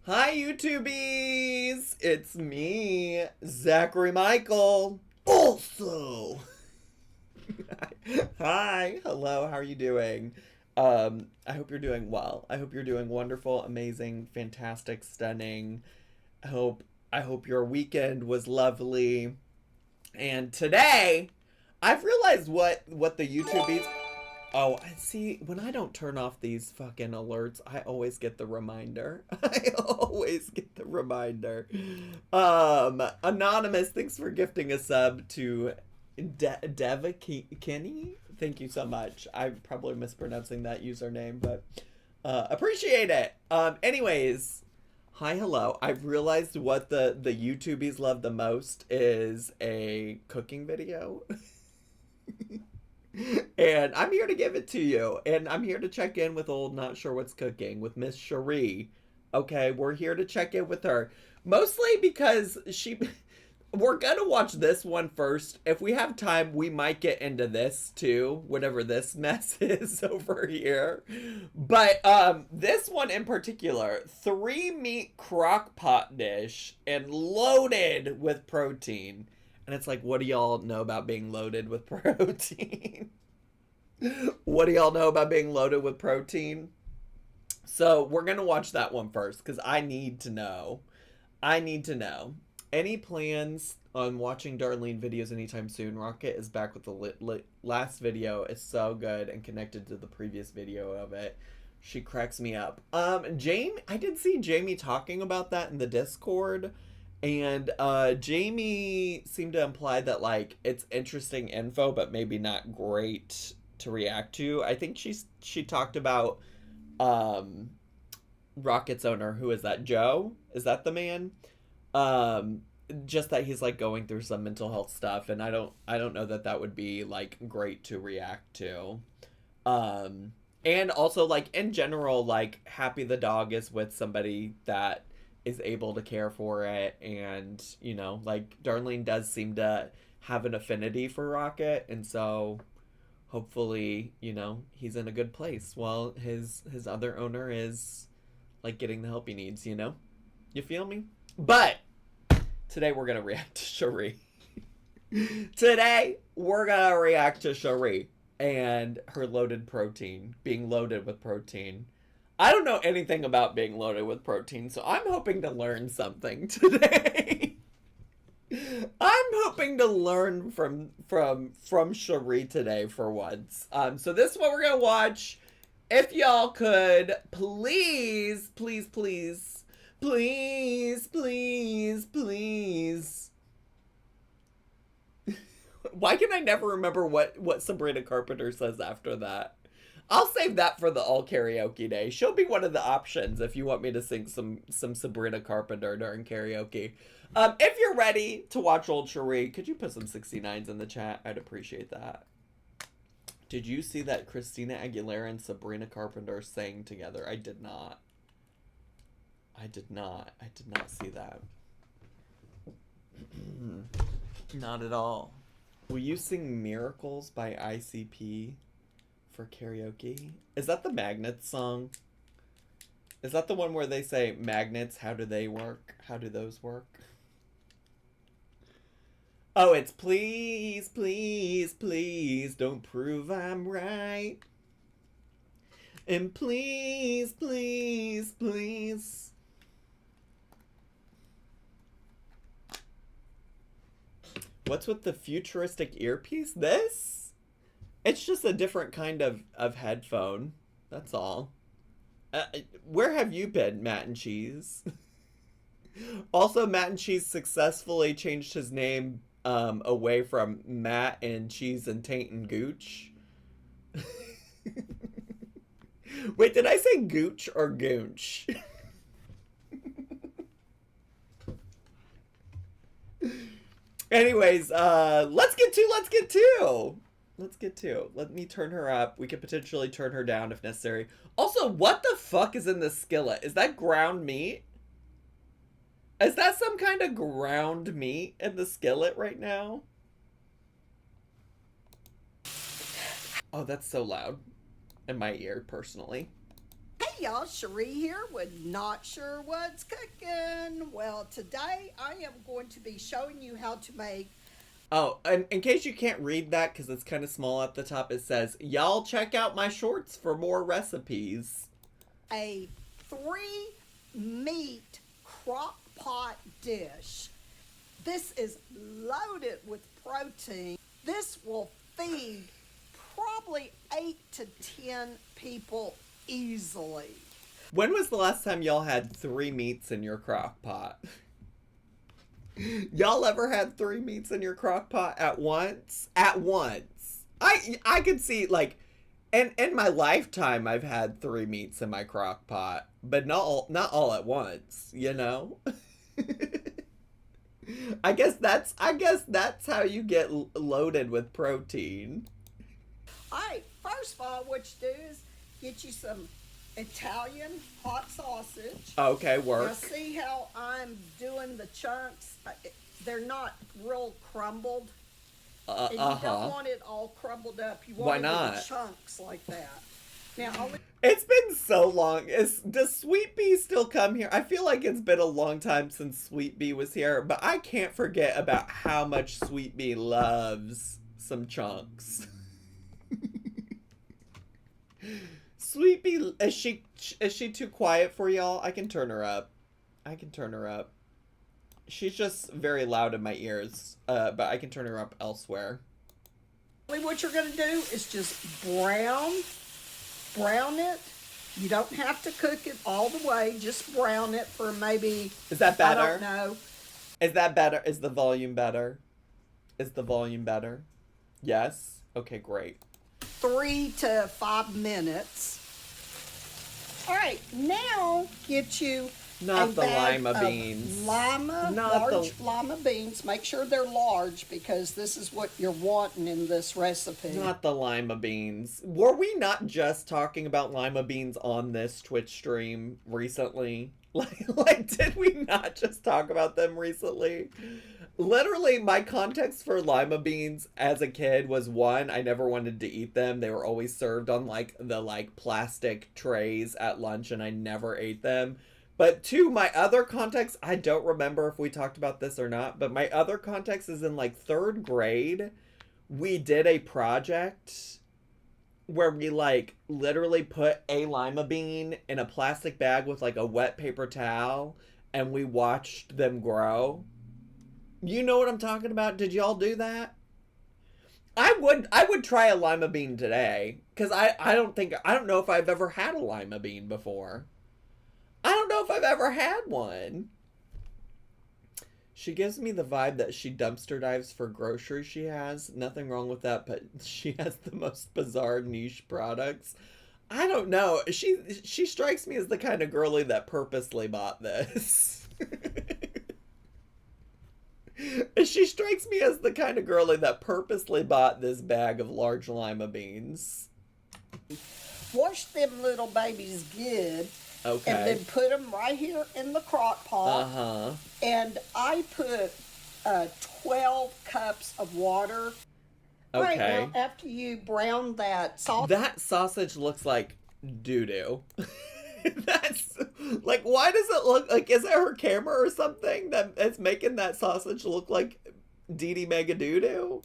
Hi, YouTubies! It's me, Zachary Michael. Also, hi, hello, how are you doing? I hope you're doing well. I hope you're doing wonderful, amazing, fantastic, stunning. I hope I hope your weekend was lovely. And today, I've realized what the YouTubies. Oh, I see. When I don't turn off these fucking alerts, I always get the reminder. I always get the reminder. Anonymous, thanks for gifting a sub to Deva Kenny. Thank you so much. I'm probably mispronouncing that username, but appreciate it. Anyways, hi, hello. I've realized what the YouTubies love the most is a cooking video. And I'm here to give it to you. And I'm here to check in with old Not Sure What's Cooking with Miss Cherie. Okay, we're here to check in with her. Mostly because we're gonna watch this one first. If we have time, we might get into this too, whatever this mess is over here. But this one in particular, 3-meat crock pot dish and loaded with protein. And it's like, what do y'all know about being loaded with protein? What do y'all know about being loaded with protein? So we're going to watch that one first because I need to know. I need to know. Any plans on watching Darlene videos anytime soon? Rocket is back with the last video. It's so good and connected to the previous video of it. She cracks me up. Jamie, I did see Jamie talking about that in the Discord. And Jamie seemed to imply that like it's interesting info, but maybe not great to react to. I think she talked about Rocket's owner. Who is that? Joe? Is that the man? Just that he's like going through some mental health stuff, and I don't know that that would be like great to react to. And also like in general, like Happy the dog is with somebody that is able to care for it, and you know, like Darlene does seem to have an affinity for Rocket, and so hopefully, you know, he's in a good place while his other owner is like getting the help he needs, you know? You feel me? But today we're gonna react to Cherie. Today we're gonna react to Cherie and her loaded protein, being loaded with protein. I don't know anything about being loaded with protein, so I'm hoping to learn something today. I'm hoping to learn from Cherie today for once. So this is what we're gonna watch. If y'all could please, please, please, please, please, please. Why can I never remember what Sabrina Carpenter says after that? I'll save that for the all karaoke day. She'll be one of the options if you want me to sing some Sabrina Carpenter during karaoke. If you're ready to watch old Cherie, could you put some 69s in the chat? I'd appreciate that. Did you see that Christina Aguilera and Sabrina Carpenter sang together? I did not. I did not see that. Not at all. Will you sing Miracles by ICP for karaoke? Is that the Magnets song? Is that the one where they say, magnets, how do they work? How do those work? Oh, it's please, please, please don't prove I'm right. And please, please, please. What's with the futuristic earpiece? This? It's just a different kind of headphone. That's all. Where have you been, Matt and Cheese? Also, Matt and Cheese successfully changed his name away from Matt and Cheese and Taint and Gooch. Wait, did I say Gooch or Goonch? Anyways, let's get to. Let me turn her up. We could potentially turn her down if necessary. Also, what the fuck is in the skillet? Is that ground meat? Is that some kind of ground meat in the skillet right now? Oh, that's so loud in my ear, personally. Hey Hey y'all, Cherie here with Not Sure What's Cooking. Well, today I am going to be showing you how to make... Oh, and in case you can't read that because it's kind of small at the top, it says, y'all check out my shorts for more recipes. A 3-meat crock pot dish. This is loaded with protein. This will feed probably 8 to 10 people easily. When was the last time y'all had 3 meats in your crock pot? Y'all ever had 3 meats in your crock pot at once? At once. I could see, like, in my lifetime I've had 3 meats in my crock pot, but not all at once, you know? I guess that's how you get loaded with protein. Alright, first of all, what you do is get you some Italian hot sausage. Okay, work. Now see how I'm doing the chunks? They're not real crumbled. And you don't want it all crumbled up. You want it in chunks like that. Now, it's been so long. Does Sweet Bee still come here? I feel like it's been a long time since Sweet Bee was here, but I can't forget about how much Sweet Bee loves some chunks. Sweet Bee, is she too quiet for y'all? I can turn her up. She's just very loud in my ears, but I can turn her up elsewhere. What you're going to do is just brown it. You don't have to cook it all the way. Just brown it for maybe... Is that better? I don't know. Is that better? Is the volume better? Yes? Okay, great. 3 to 5 minutes. All right, now get you not the lima beans. Large lima beans. Make sure they're large because this is what you're wanting in this recipe. Not the lima beans. Were we not just talking about lima beans on this Twitch stream recently? Like did we not just talk about them recently? Literally, my context for lima beans as a kid was 1, I never wanted to eat them. They were always served on the plastic trays at lunch and I never ate them. But 2, my other context, I don't remember if we talked about this or not, but my other context is in 3rd grade, we did a project where we literally put a lima bean in a plastic bag with a wet paper towel and we watched them grow. You know what I'm talking about? Did y'all do that? I would try a lima bean today because I don't know if I've ever had a lima bean before. I don't know if I've ever had one. She gives me the vibe that she dumpster dives for groceries she has. Nothing wrong with that, but she has the most bizarre niche products. I don't know. She strikes me as the kind of girly that purposely bought this. She strikes me as the kind of girly that purposely bought this bag of large lima beans. Wash them little babies good. Okay. And then put them right here in the crock pot. And I put 12 cups of water. Okay. Right now, after you brown that sausage. That sausage looks like doo-doo. That's why does it look like, is it her camera or something that's making that sausage look like Dee Dee Mega Doo-doo?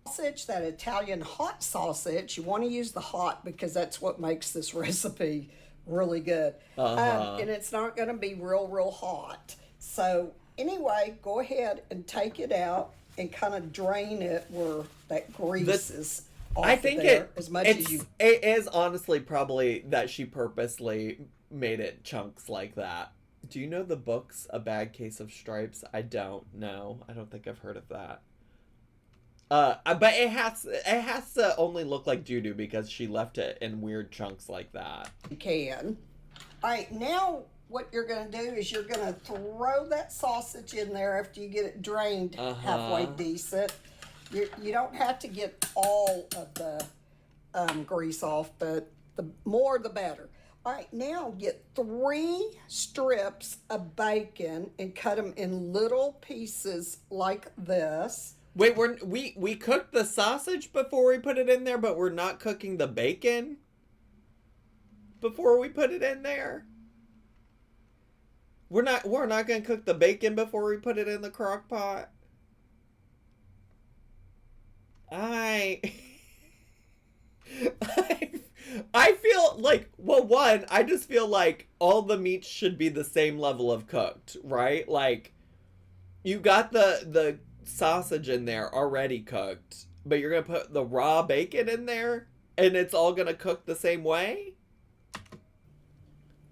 Sausage, that Italian hot sausage, you want to use the hot because that's what makes this recipe really good. And it's not going to be real hot. So anyway, go ahead and take it out and kind of drain it where that grease is off. I think it is honestly probably that she purposely made it chunks like that. Do you know the books A Bad Case of Stripes? I don't know. I don't think I've heard of that. But it has to only look like doo-doo because she left it in weird chunks like that. You can. All right, now what you're going to do is you're going to throw that sausage in there after you get it drained halfway decent. You don't have to get all of the grease off, but the more the better. All right, now get 3 strips of bacon and cut them in little pieces like this. Wait, we cooked the sausage before we put it in there, but we're not cooking the bacon? before we put it in there? We're not gonna cook the bacon before we put it in the crock pot. I feel like, well, one, I just feel like all the meats should be the same level of cooked, right? Like, you got the sausage in there already cooked, but you're gonna put the raw bacon in there, and it's all gonna cook the same way?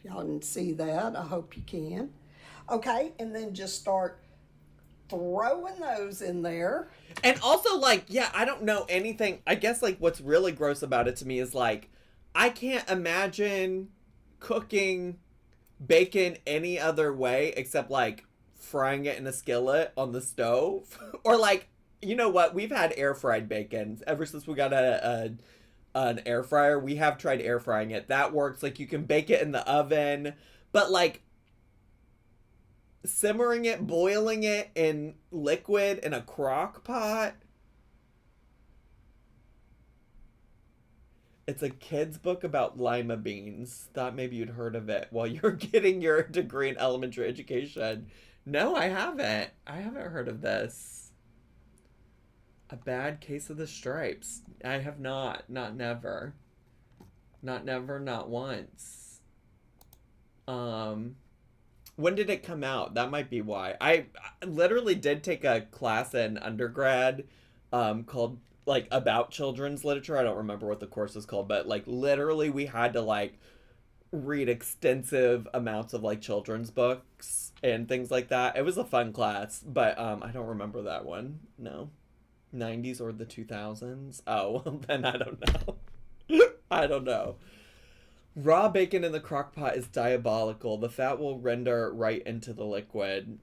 Y'all didn't see that. I hope you can. Okay, and then just start throwing those in there. And also, like, yeah, I don't know anything. I guess, like, what's really gross about it to me is, like, I can't imagine cooking bacon any other way except, like, frying it in a skillet on the stove. Or, like, you know what? We've had air fried bacon ever since we got an air fryer. We have tried air frying it. That works. Like, you can bake it in the oven. But, like, simmering it, boiling it in liquid in a crock pot. It's a kid's book about lima beans. Thought maybe you'd heard of it while you're getting your degree in elementary education. No, I haven't. I haven't heard of this. A Bad Case of the Stripes. I have not. Not never. Not never, not once. When did it come out? That might be why. I literally did take a class in undergrad called, like, about children's literature. I don't remember what the course is called, but, like, literally we had to, like, read extensive amounts of, like, children's books and things like that. It was a fun class, but I don't remember that one. No. 90s or the 2000s? Oh, well, then I don't know. I don't know. Raw bacon in the crock pot is diabolical. The fat will render right into the liquid.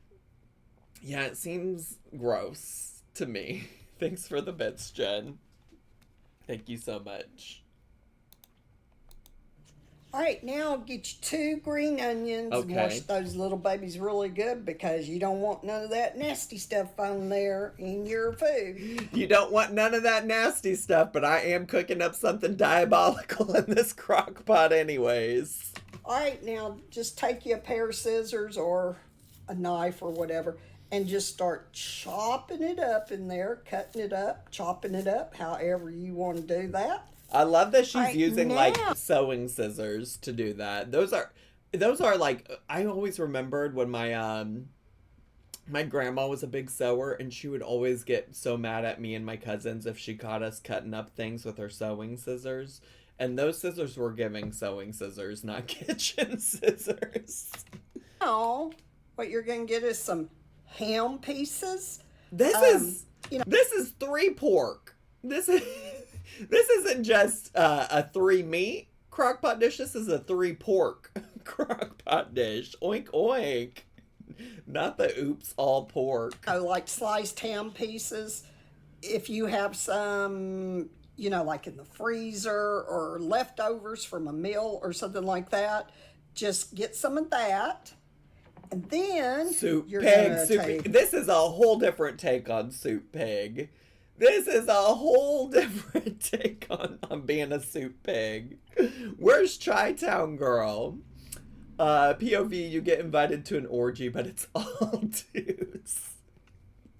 Yeah, it seems gross to me. Thanks for the bits, Jen. Thank you so much. All right, now get you 2 green onions and wash those little babies really good because you don't want none of that nasty stuff on there in your food. You don't want none of that nasty stuff, but I am cooking up something diabolical in this crock pot anyways. All right, now just take you a pair of scissors or a knife or whatever and just start chopping it up in there, cutting it up, chopping it up, however you want to do that. I love that she's using like sewing scissors to do that. Those are like, I always remembered when my my grandma was a big sewer and she would always get so mad at me and my cousins if she caught us cutting up things with her sewing scissors. And those scissors were giving sewing scissors, not kitchen scissors. Oh, what you're going to get is some ham pieces. This is 3 pork. This isn't just a 3 meat crockpot dish. This is a 3 pork crockpot dish. Oink, oink. Not the oops, all pork. Oh, like sliced ham pieces. If you have some, you know, like in the freezer or leftovers from a meal or something like that, just get some of that. And then Soup pig. This is a whole different take on soup pig. This is a whole different take on being a soup pig. Where's Chi-Town Girl? POV, you get invited to an orgy, but it's all dudes.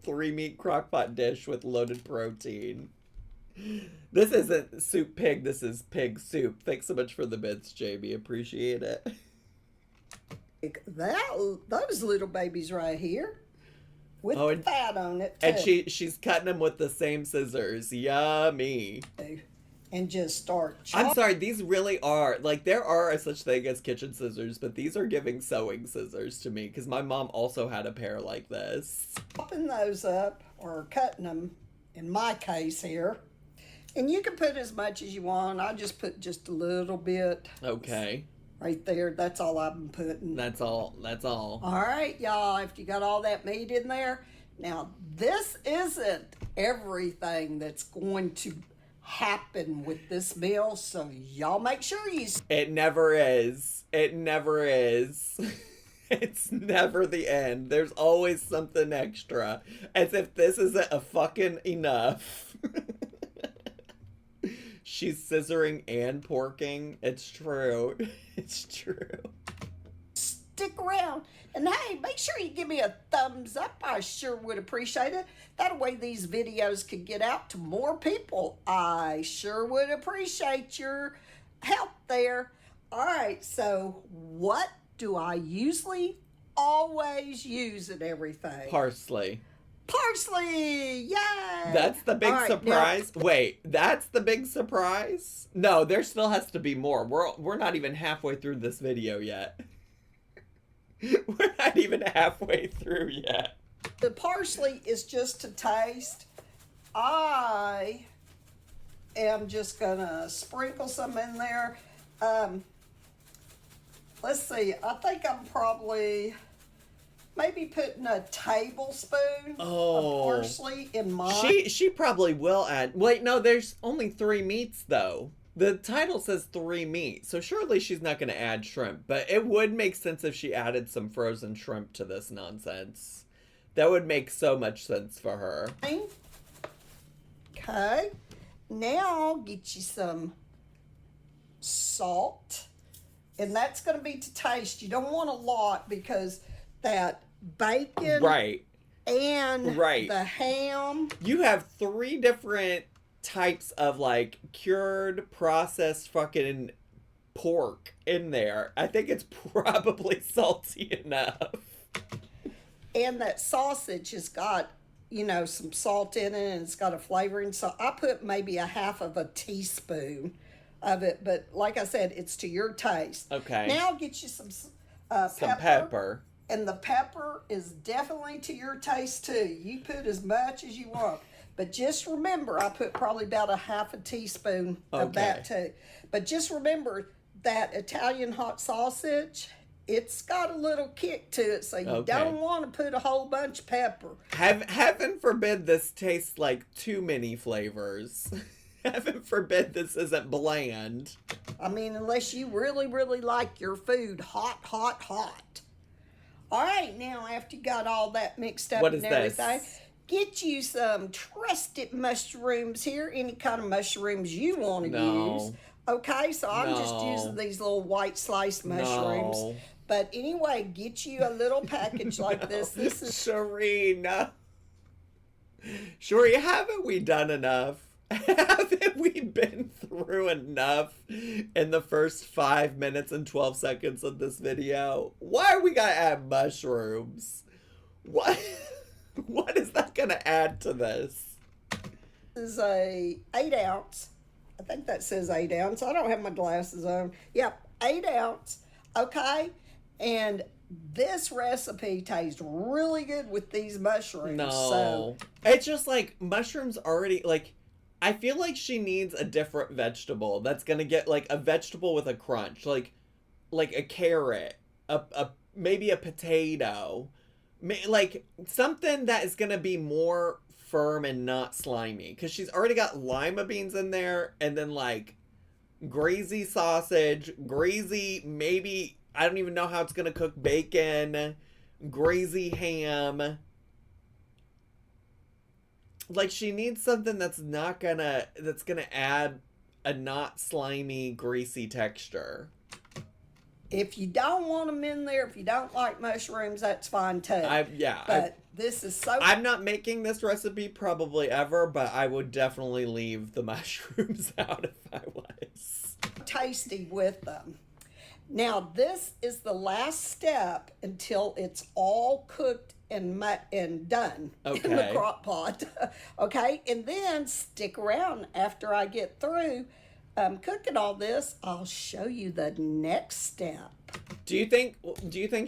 3 meat crockpot dish with loaded protein. This isn't soup pig, this is pig soup. Thanks so much for the bits, Jamie. Appreciate it. Those little babies right here. With fat on it, too. And she's cutting them with the same scissors. Yummy. And just start chopping. I'm sorry, these really are, like, there are such thing as kitchen scissors, but these are giving sewing scissors to me, because my mom also had a pair like this. Chopping those up, or cutting them, in my case here. And you can put as much as you want. I just put just a little bit. Okay. Right there, that's all I've been putting. That's all. All right, y'all, if you got all that meat in there. Now, this isn't everything that's going to happen with this meal, so y'all make sure you... It never is. It never is. It's never the end. There's always something extra. As if this isn't a fucking enough. She's scissoring and porking. It's true. It's true. Stick around. And hey, make sure you give me a thumbs up. I sure would appreciate it. That way these videos could get out to more people. I sure would appreciate your help there. All right, so what do I usually always use in everything? Parsley. Parsley! Yay! That's the big All right, surprise? Now, wait, that's the big surprise? No, there still has to be more. We're not even halfway through this video yet. We're not even halfway through yet. The parsley is just to taste. I am just gonna sprinkle some in there. Let's see, I think I'm probably maybe putting a tablespoon of parsley in mine. She probably will add. Wait, no, there's only 3 meats though. The title says 3 meat, so surely she's not going to add shrimp. But it would make sense if she added some frozen shrimp to this nonsense. That would make so much sense for her. Okay, now get you some salt. And that's going to be to taste. You don't want a lot because that bacon and the ham. You have 3 different types of like cured processed fucking pork in there. I think it's probably salty enough. And that sausage has got, you know, some salt in it and it's got a flavoring. So I put maybe a half of a teaspoon of it, but like I said, it's to your taste. Okay. Now get you some pepper. And the pepper is definitely to your taste too. You put as much as you want. But just remember, I put probably about a half a teaspoon of that too. But just remember that Italian hot sausage, it's got a little kick to it, so you don't want to put a whole bunch of pepper. Heaven forbid this tastes like too many flavors. Heaven forbid this isn't bland. I mean, unless you really, really like your food hot, hot, hot. All right, now after you got all that mixed up and everything, get you some trusted mushrooms here, any kind of mushrooms you want to use. Okay, so I'm just using these little white sliced mushrooms. But anyway, get you a little package like this. This is Sheree, haven't we done enough? Haven't we been through enough in the first 5 minutes and 12 seconds of this video? Why are we gonna add mushrooms? What is that gonna add to this? This is a 8 ounce. I think that says 8 ounce. I don't have my glasses on. Yep, 8 ounce. Okay, and this recipe tastes really good with these mushrooms. No, so it's just like mushrooms already like. I feel like she needs a different vegetable that's gonna get like a vegetable with a crunch, like a carrot, maybe a potato, like something that is gonna be more firm and not slimy. Because she's already got lima beans in there, and then like greasy sausage, greasy maybe I don't even know how it's gonna cook bacon, greasy ham. Like, she needs something that's gonna add a not slimy, greasy texture. if you don't want them in there, if you don't like mushrooms, that's fine too. This is so... I'm not making this recipe probably ever, but I would definitely leave the mushrooms out if I was. Tasty with them. Now, this is the last step until it's all cooked and done in the crock pot. Okay, and then stick around after I get through cooking all this. I'll show you the next step. Do you think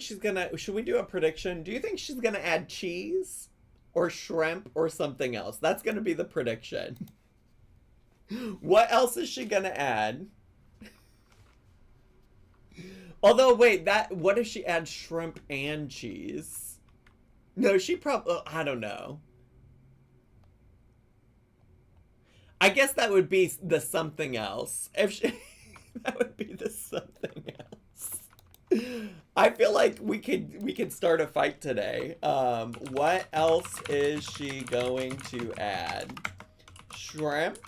she's gonna, should we do a prediction? Do you think she's gonna add cheese or shrimp or something else? That's gonna be the prediction. What else is she gonna add? Although, wait, what if she adds shrimp and cheese? No, she probably, I don't know. I guess that would be the something else. If she, that would be the something else. I feel like we could start a fight today. What else is she going to add? Shrimp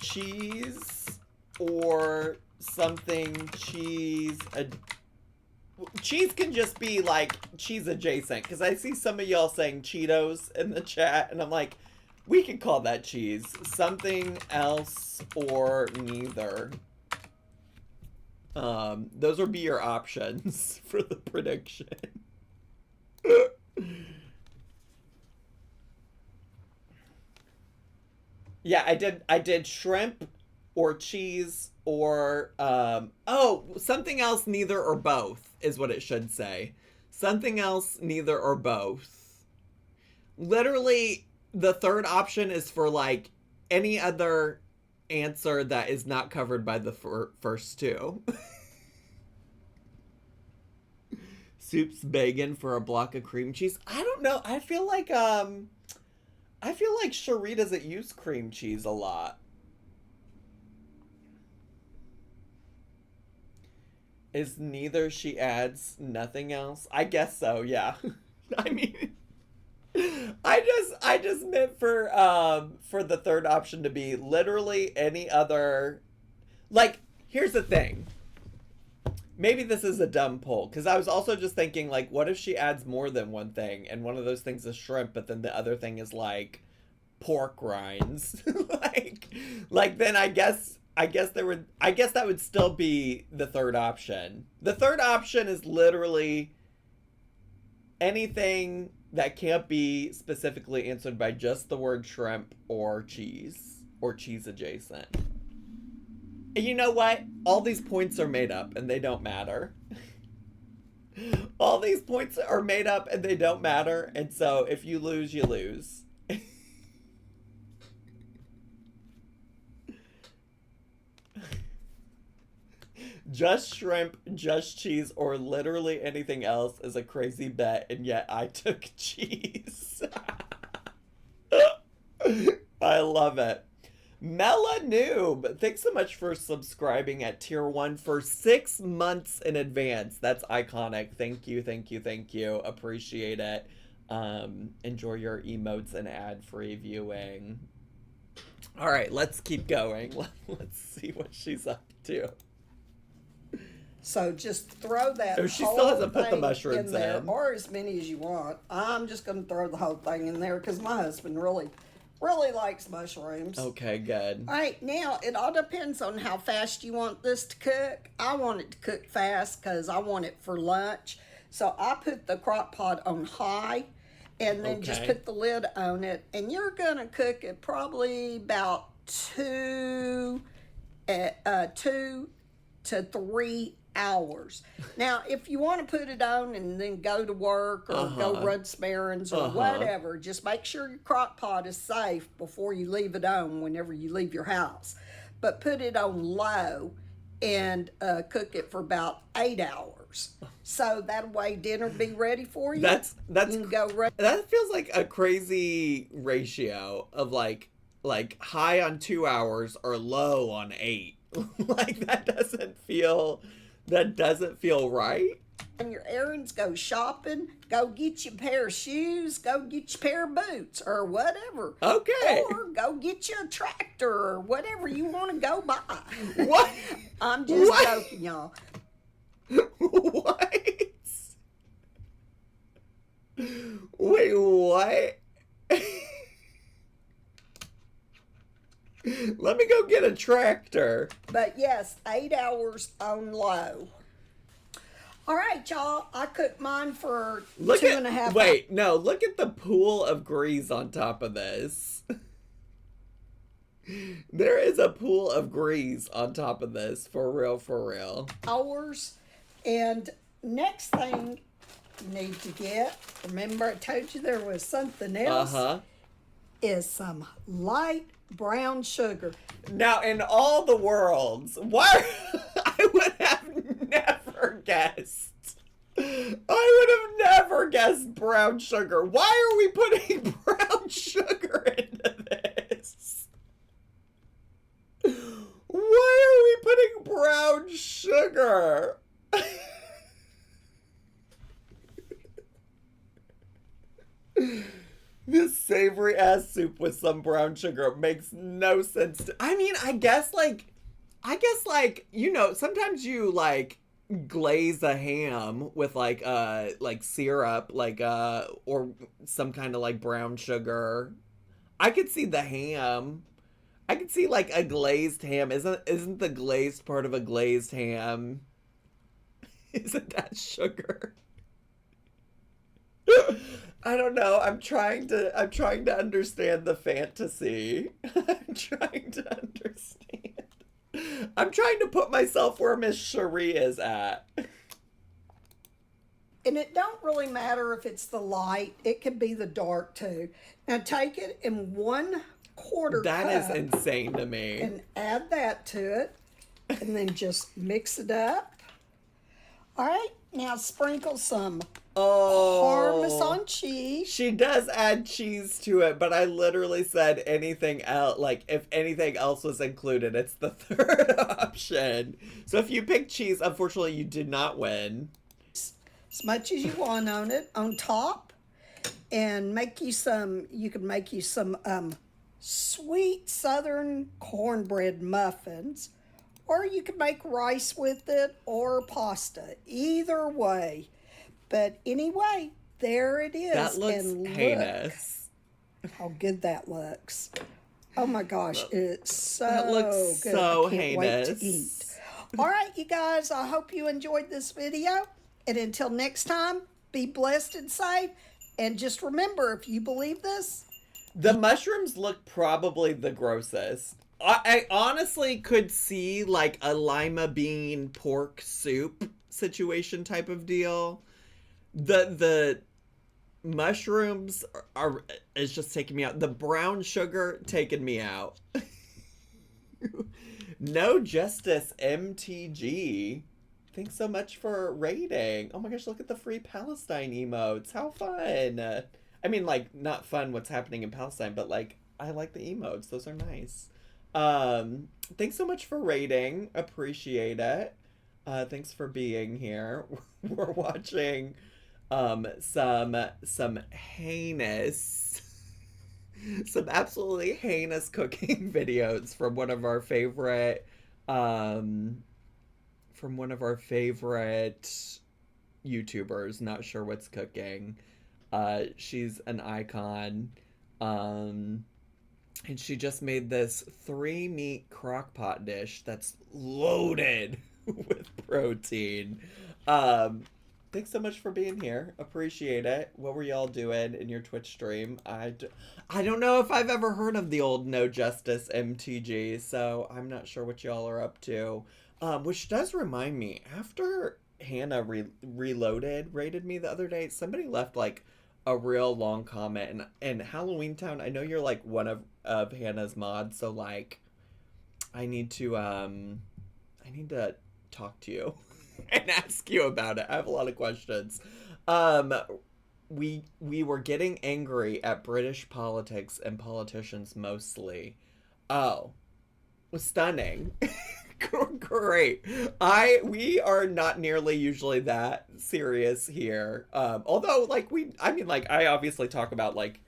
cheese or something cheese. Cheese can just be like cheese adjacent, because I see some of y'all saying Cheetos in the chat, and I'm like, we could call that cheese. Something else or neither. Those would be your options for the prediction. Yeah, I did shrimp or cheese or something else, neither or both is what it should say. Something else, neither or both. Literally, the third option is for like any other answer that is not covered by the first two. Soup's bacon for a block of cream cheese. I don't know. I feel like Cherie doesn't use cream cheese a lot. Is neither she adds nothing else? I guess so, yeah. I mean, I just meant for the third option to be literally any other. Like, here's the thing. Maybe this is a dumb poll, because I was also just thinking, like, what if she adds more than one thing, and one of those things is shrimp, but then the other thing is like pork rinds. like then I guess that would still be the third option. The third option is literally anything that can't be specifically answered by just the word shrimp or cheese adjacent. And you know what? All these points are made up and they don't matter. All these points are made up and they don't matter. And so if you lose, you lose. Just shrimp, just cheese, or literally anything else is a crazy bet, and yet I took cheese. I love it. Mela Noob, thanks so much for subscribing at tier 1 for 6 months in advance. That's iconic. Thank you, thank you, thank you. Appreciate it. Enjoy your emotes and ad-free viewing. All right, let's keep going. Let's see what she's up to. So just throw that Oh, she still hasn't put the mushrooms in there, in. or as many as you want. I'm just going to throw the whole thing in there because my husband really likes mushrooms. Okay, good. All right, now it all depends on how fast you want this to cook. I want it to cook fast because I want it for lunch. So I put the crock pot on high and then just put the lid on it. And you're going to cook it probably about 2 to 3 hours. Now, if you want to put it on and then go to work or go run some errands or whatever, just make sure your crock pot is safe before you leave it on whenever you leave your house. But put it on low and cook it for about 8 hours. So that way dinner be ready for you. That's you can go that feels like a crazy ratio of like high on 2 hours or low on 8. Like that doesn't feel right. On your errands, go shopping, go get you a pair of shoes, go get you a pair of boots or whatever. Okay. Or go get you a tractor or whatever you want to go buy. What? I'm just joking, y'all. What? Wait, what? Let me go get a tractor. But yes, 8 hours on low. All right, y'all. I cooked mine for 2.5 hours. Wait, no. Look at the pool of grease on top of this. There is a pool of grease on top of this. For real, for real. Hours. And next thing you need to get, remember I told you there was something else? Is some light brown sugar. Now, in all the worlds, why? I would have never guessed. I would have never guessed brown sugar. Why are we putting brown sugar into this? Why are we putting brown sugar? The savory ass soup with some brown sugar makes no sense to, I mean, I guess like you know, sometimes you like glaze a ham with like syrup, or some kind of like brown sugar. I could see the ham. I could see like a glazed ham. Isn't the glazed part of a glazed ham? Isn't that sugar? I don't know. I'm trying to understand the fantasy. I'm trying to understand. I'm trying to put myself where Miss Cherie is at. And it don't really matter if it's the light. It could be the dark too. Now take it in 1/4 That cup is insane to me. and add that to it. And then just mix it up. All right. Now sprinkle some Parmesan cheese. She does add cheese to it, but I literally said anything else. Like, if anything else was included, it's the third option. So if you pick cheese, unfortunately, you did not win. As much as you want on it, on top. And you can make you some sweet southern cornbread muffins. Or you can make rice with it or pasta. Either way. But anyway, there it is. That looks heinous. How good that looks. Oh my gosh, it's so That looks good. so I can't heinous. wait to eat. All right, you guys, I hope you enjoyed this video. And until next time, be blessed and safe. And just remember, if you believe this, The mushrooms look probably the grossest. I honestly could see like a lima bean pork soup situation type of deal. The mushrooms is just taking me out. The brown sugar taking me out. No Justice MTG. Thanks so much for rating. Oh my gosh, look at the free Palestine emotes. How fun. I mean, like, not fun what's happening in Palestine, but like, I like the emotes. Those are nice. Thanks so much for rating. Appreciate it. Thanks for being here. We're watching some heinous, some absolutely heinous cooking videos from one of our favorite YouTubers. Not sure what's cooking. She's an icon. And she just made this 3-meat crockpot dish that's loaded with protein. Thanks so much for being here. Appreciate it. What were y'all doing in your Twitch stream? I don't know if I've ever heard of the old No Justice MTG, so I'm not sure what y'all are up to. Which does remind me, after Hannah rated me the other day, somebody left like a real long comment, and Halloween Town, I know you're like one of Hannah's mods, so like I need to talk to you and ask you about it. I have a lot of questions. We were getting angry at British politics and politicians mostly. Oh, stunning. Great. We are not nearly usually that serious here. Although like I obviously talk about like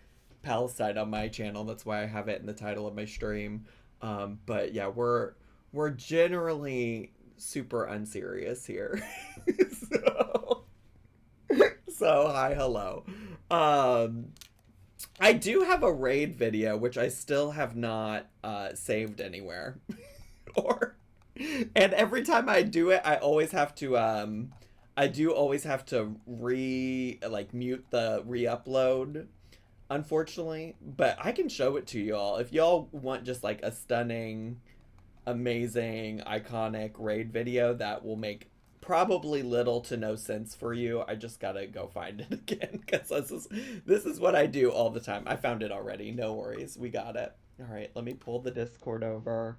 Palestine on my channel. That's why I have it in the title of my stream. But yeah, we're generally super unserious here. So hi, hello. I do have a raid video which I still have not saved anywhere. And every time I do it, I always have to mute the re-upload, unfortunately. But I can show it to y'all if y'all want just like a stunning, amazing, iconic raid video that will make probably little to no sense for you. I just gotta go find it again, because this is what I do all the time. I found it already. No worries. We got it. All right, let me pull the Discord over.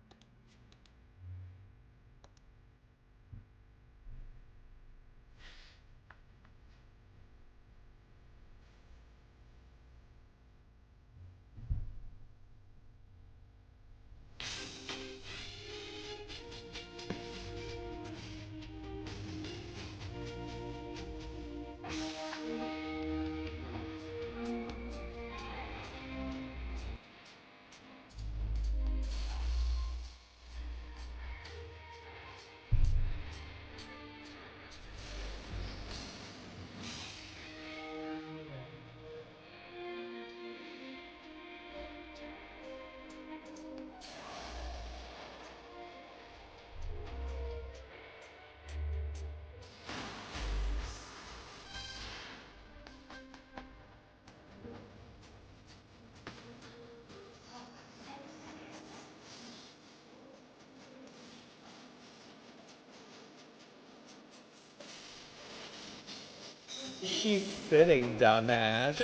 She's sitting, dumbass.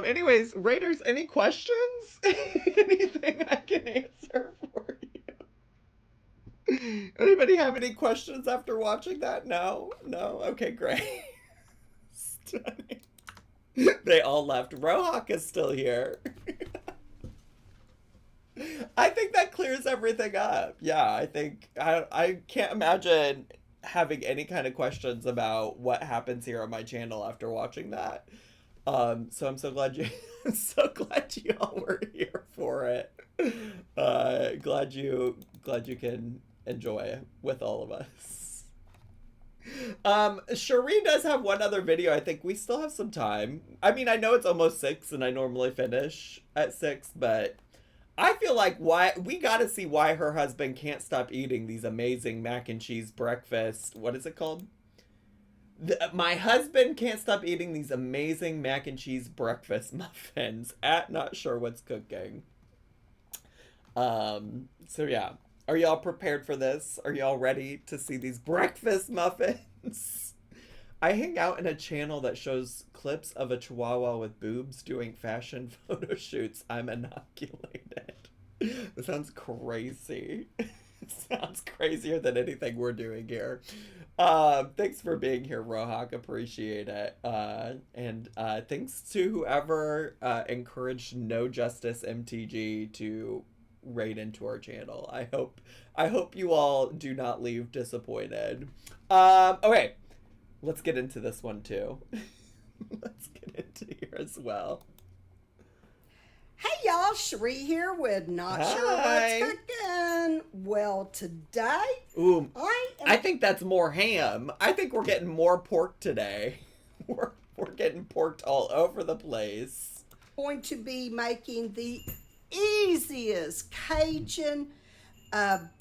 Anyways, Raiders, any questions? Anything I can answer for you? Anybody have any questions after watching that? No? No? Okay, great. Stunning. They all left. Rohak is still here. I think that clears everything up. Yeah, I think I can't imagine having any kind of questions about what happens here on my channel after watching that. So I'm so glad you I'm so glad you all were here for it. Glad you can enjoy it with all of us. Shireen does have one other video. I think we still have some time. I mean, I know it's almost 6 and I normally finish at 6, but I feel like we gotta see why her husband can't stop eating these amazing mac and cheese breakfast. What is it called? My husband can't stop eating these amazing mac and cheese breakfast muffins at Not Sure What's Cooking. So yeah. Are y'all prepared for this? Are y'all ready to see these breakfast muffins? I hang out in a channel that shows clips of a chihuahua with boobs doing fashion photo shoots. I'm inoculated. This sounds crazy. It sounds crazier than anything we're doing here. Thanks for being here, Rohak. Appreciate it. And thanks to whoever encouraged No Justice MTG to raid into our channel. I hope you all do not leave disappointed. Okay. Let's get into this one too. Let's get into here as well. Hey y'all, Cherie here with Not Sure What's Cooking. Well, today, I think that's more ham. I think we're getting more pork today. We're getting porked all over the place. Going to be making the easiest Cajun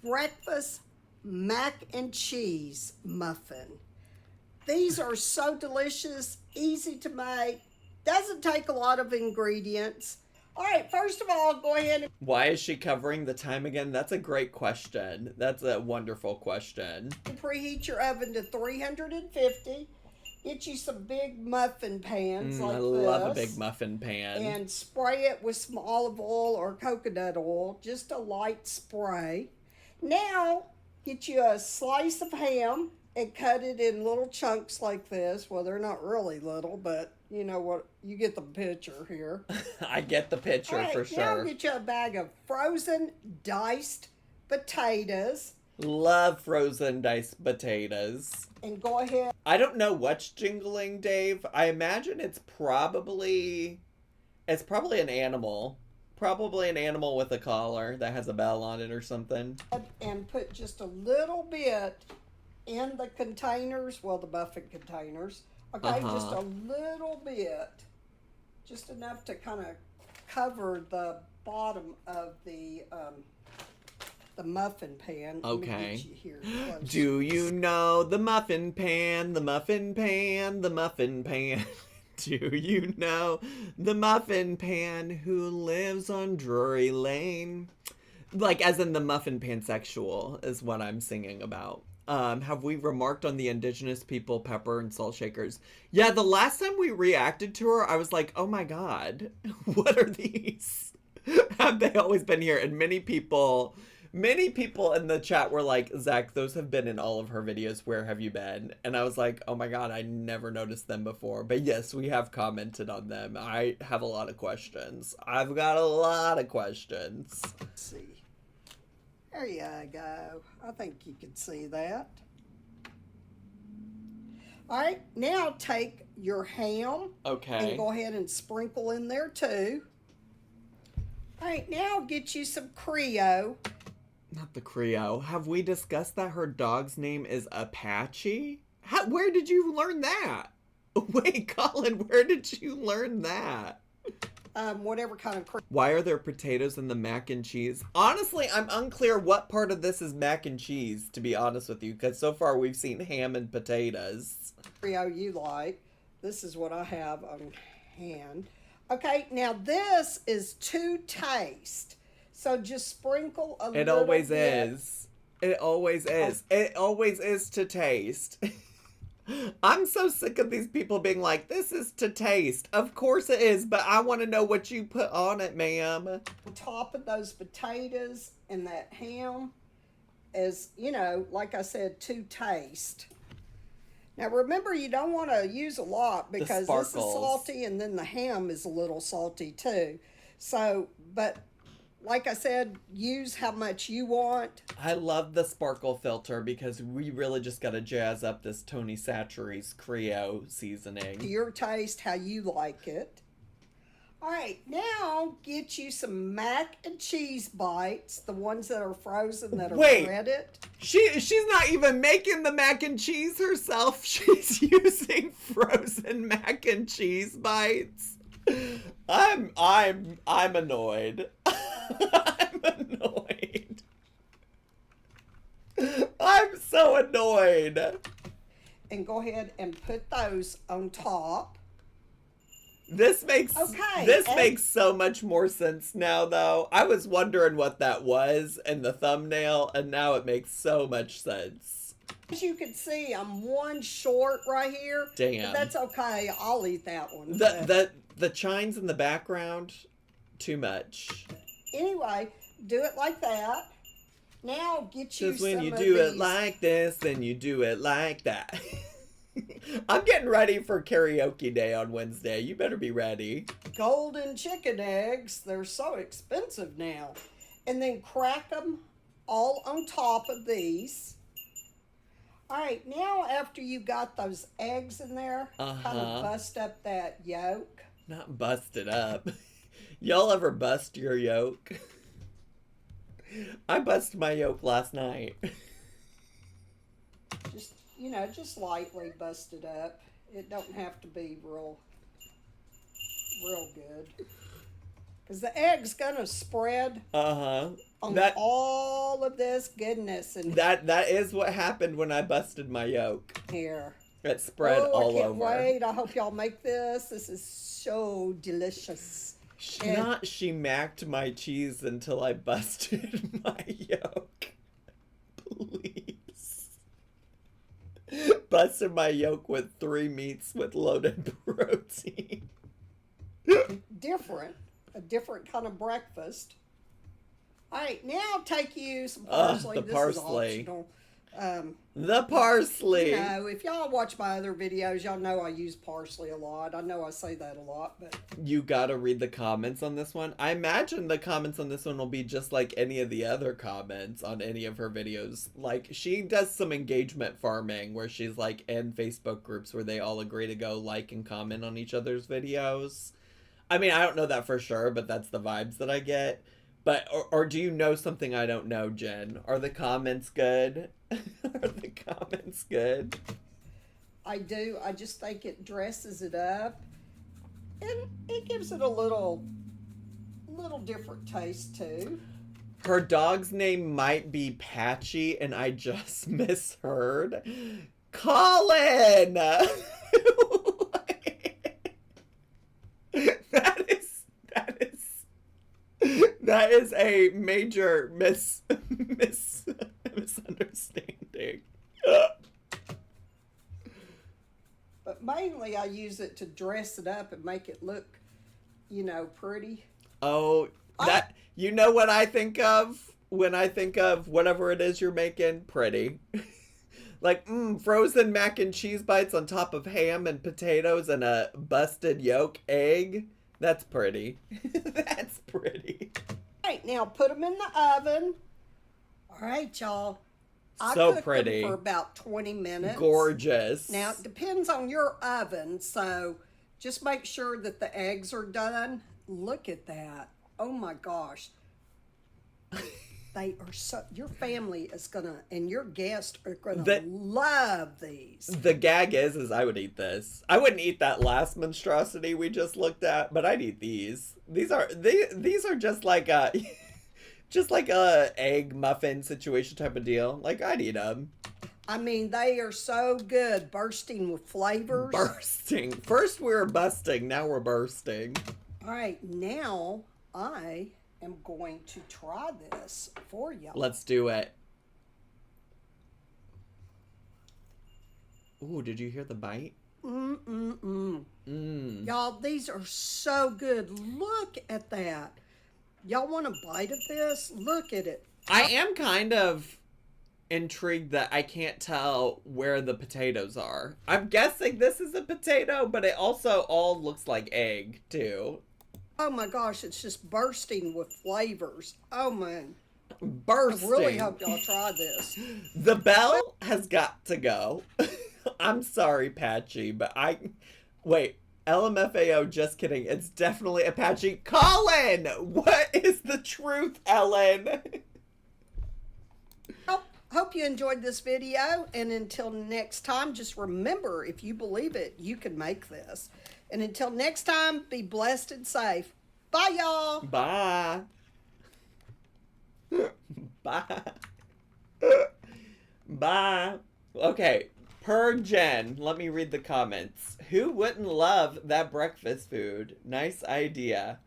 breakfast mac and cheese muffin. These are so delicious, easy to make, doesn't take a lot of ingredients. All right, first of all, go ahead and... Why is she covering the time again? That's a great question. That's a wonderful question. Preheat your oven to 350. Get you some big muffin pans like this. I love a big muffin pan. And spray it with some olive oil or coconut oil, just a light spray. Now, get you a slice of ham and cut it in little chunks like this. Well, they're not really little, but you know what? You get the picture here. I get the picture for sure. Now get you a bag of frozen diced potatoes. Love frozen diced potatoes. And go ahead. I don't know what's jingling, Dave. I imagine it's probably an animal. Probably an animal with a collar that has a bell on it or something. And put just a little bit in the containers, well, the muffin containers. Okay, just a little bit. Just enough to kind of cover the bottom of the muffin pan. Okay. Here, do you know the muffin pan, the muffin pan, the muffin pan? Do you know the muffin pan who lives on Drury Lane? Like, as in the muffin pansexual is what I'm singing about. Have we remarked on the indigenous people, pepper and salt shakers? Yeah, the last time we reacted to her, I was like, oh my god, what are these? Have they always been here? And many people in the chat were like, Zach, those have been in all of her videos. Where have you been? And I was like, oh my god, I never noticed them before. But yes, we have commented on them. I have a lot of questions. I've got a lot of questions. Let's see. There you go. I think you can see that. All right, now take your ham. Okay. And go ahead and sprinkle in there too. All right, now get you some Creole. Not the Creole. Have we discussed that her dog's name is Apache? Where did you learn that? Wait, Colin, where did you learn that? whatever kind of cream. Why are there potatoes in the mac and cheese? Honestly, I'm unclear what part of this is mac and cheese, to be honest with you, because so far we've seen ham and potatoes. You like. This is what I have on hand. Okay, now this is to taste. So just sprinkle a little bit. It always is. It always is. It always is to taste. I'm so sick of these people being like, this is to taste. Of course it is, but I want to know what you put on it, ma'am. On top of those potatoes and that ham is, you know, like I said, to taste. Now remember, you don't want to use a lot because this is salty and then the ham is a little salty too. So, but like I said, use how much you want. I love the sparkle filter because we really just got to jazz up this Tony Chachere's Creole seasoning. To your taste, how you like it. All right, now get you some mac and cheese bites, the ones that are frozen that are breaded. She's not even making the mac and cheese herself. She's using frozen mac and cheese bites. I'm annoyed. I'm annoyed. I'm so annoyed. And go ahead and put those on top. This makes so much more sense now, though. I was wondering what that was in the thumbnail, and now it makes so much sense. As you can see, I'm one short right here. Damn. But that's okay. I'll eat that one. The chimes in the background, too much. Anyway, do it like that. Now get you some of these. Because when you do it like this, then you do it like that. I'm getting ready for karaoke day on Wednesday. You better be ready. Golden chicken eggs. They're so expensive now. And then crack them all on top of these. All right, now after you got those eggs in there, kind of bust up that yolk. Not bust it up. Y'all ever bust your yolk? I busted my yolk last night. Just, you know, just lightly bust it up. It don't have to be real good. Because the egg's gonna spread on all of this goodness. And that is what happened when I busted my yolk. Here. It spread all over. I can't wait. I hope y'all make this. This is so delicious. She macked my cheese until I busted my yolk. Please. Busted my yolk with 3 meats with loaded protein. A different kind of breakfast. All right, now take you some parsley. The parsley. Is optional. The parsley. You know, if y'all watch my other videos, y'all know I use parsley a lot. I know I say that a lot, but... You gotta read the comments on this one. I imagine the comments on this one will be just like any of the other comments on any of her videos. Like, she does some engagement farming where she's like in Facebook groups where they all agree to go like and comment on each other's videos. I mean, I don't know that for sure, but that's the vibes that I get. But, or do you know something I don't know, Jen? Are the comments good? Are the comments good? I do. I just think it dresses it up. And it gives it a little different taste, too. Her dog's name might be Patchy, and I just misheard. Colin! That is a major misunderstanding. But mainly I use it to dress it up and make it look, you know, pretty. Oh, you know what I think of when I think of whatever it is you're making? Pretty. Like, frozen mac and cheese bites on top of ham and potatoes and a busted yolk egg. That's pretty. That's pretty. All right, now put them in the oven. All right, y'all. I so pretty. Them for about 20 minutes. Gorgeous. Now, it depends on your oven, so just make sure that the eggs are done. Look at that. Oh, my gosh. They are so, your family is gonna, and your guests are gonna love these. The gag is I would eat this. I wouldn't eat that last monstrosity we just looked at, but I'd eat these. These are just like a egg muffin situation type of deal. Like, I'd eat them. I mean, they are so good, bursting with flavors. Bursting. First we were busting, now we're bursting. All right, now I am going to try this for y'all. Let's do it. Ooh, did you hear the bite? Y'all, these are so good. Look at that. Y'all want a bite of this? Look at it. I am kind of intrigued that I can't tell where the potatoes are. I'm guessing this is a potato, but it also all looks like egg, too. Oh my gosh, it's just bursting with flavors. Oh man. Bursting. I really hope y'all try this. The bell has got to go. I'm sorry, Patchy, but wait, LMFAO, just kidding. It's definitely Apache. Colin! What is the truth, Ellen? Hope you enjoyed this video, and until next time, just remember, if you believe it, you can make this. And until next time, be blessed and safe. Bye, y'all. Bye. Bye. Bye. Okay, per Jen, let me read the comments. Who wouldn't love that breakfast food? Nice idea.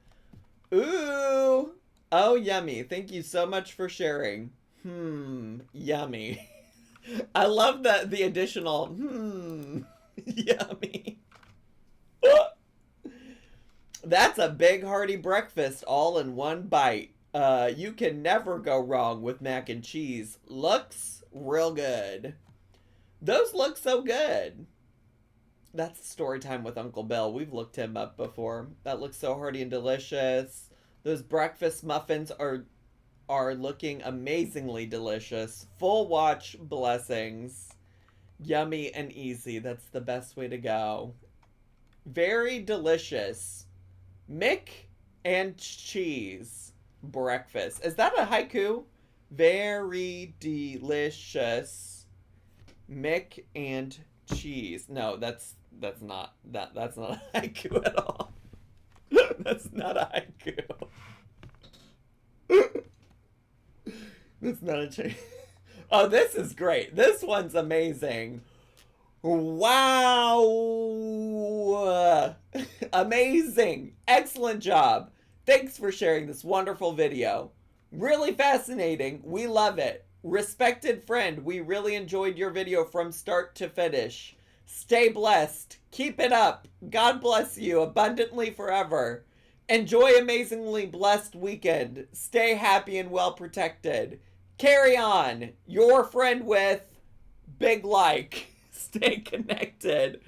Ooh. Oh, yummy. Thank you so much for sharing. Yummy. I love the additional yummy. That's a big hearty breakfast all in one bite. You can never go wrong with mac and cheese. Looks real good. Those look so good. That's story time with Uncle Bill. We've looked him up before. That looks so hearty and delicious. Those breakfast muffins are looking amazingly delicious. Full watch blessings. Yummy and easy. That's the best way to go. Very delicious. Mick and cheese breakfast. Is that a haiku? Very delicious. Mick and cheese. No, that's not that's not a haiku at all. That's not a haiku. That's not a change. Oh, this is great. This one's amazing. Wow. Amazing. Excellent job. Thanks for sharing this wonderful video. Really fascinating. We love it. Respected friend, we really enjoyed your video from start to finish. Stay blessed. Keep it up. God bless you abundantly forever. Enjoy amazingly blessed weekend. Stay happy and well protected. Carry on. Your friend with big like. Stay connected.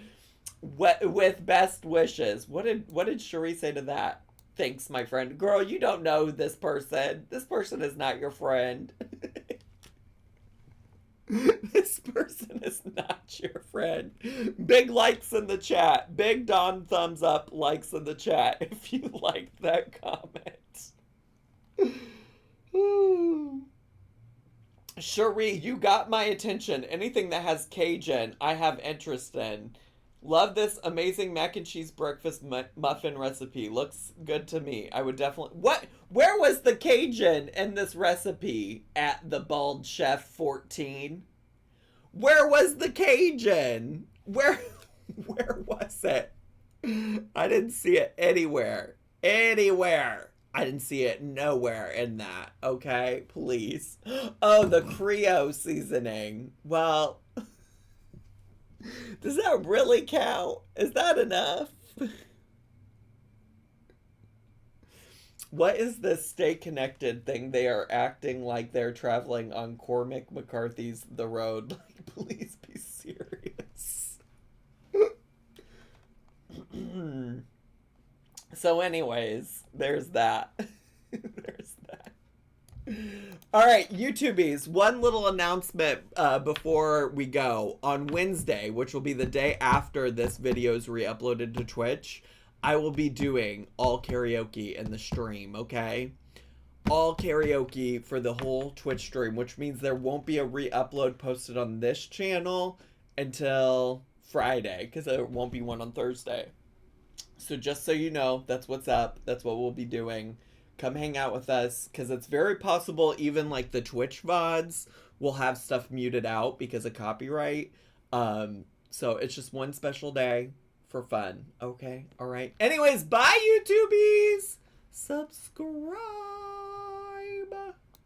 With best wishes. What did Cherie say to that? Thanks, my friend. Girl, you don't know this person. This person is not your friend. This person is not your friend. Big likes in the chat. Big Don thumbs up likes in the chat if you liked that comment. Cherie, you got my attention. Anything that has Cajun, I have interest in. Love this amazing mac and cheese breakfast muffin recipe. Looks good to me. I would definitely... Where was the Cajun in this recipe? At the Bald Chef 14? Where was the Cajun? Where was it? I didn't see it anywhere. Anywhere. I didn't see it nowhere in that. Okay? Please. Oh, the Creole seasoning. Well... Does that really count? Is that enough? What is this stay connected thing? They are acting like they're traveling on Cormac McCarthy's The Road. Like, please be serious. So anyways, there's that. There's that. All right, YouTubies, one little announcement before we go. On Wednesday, which will be the day after this video is re-uploaded to Twitch, I will be doing all karaoke in the stream, okay? all karaoke for the whole Twitch stream, which means there won't be a re-upload posted on this channel until Friday, because there won't be one on Thursday. So just so you know, that's what's up. That's what we'll be doing. Come hang out with us, because it's very possible even like the Twitch VODs will have stuff muted out because of copyright. So it's just one special day for fun. Okay? All right. Anyways, bye, YouTubies! Subscribe!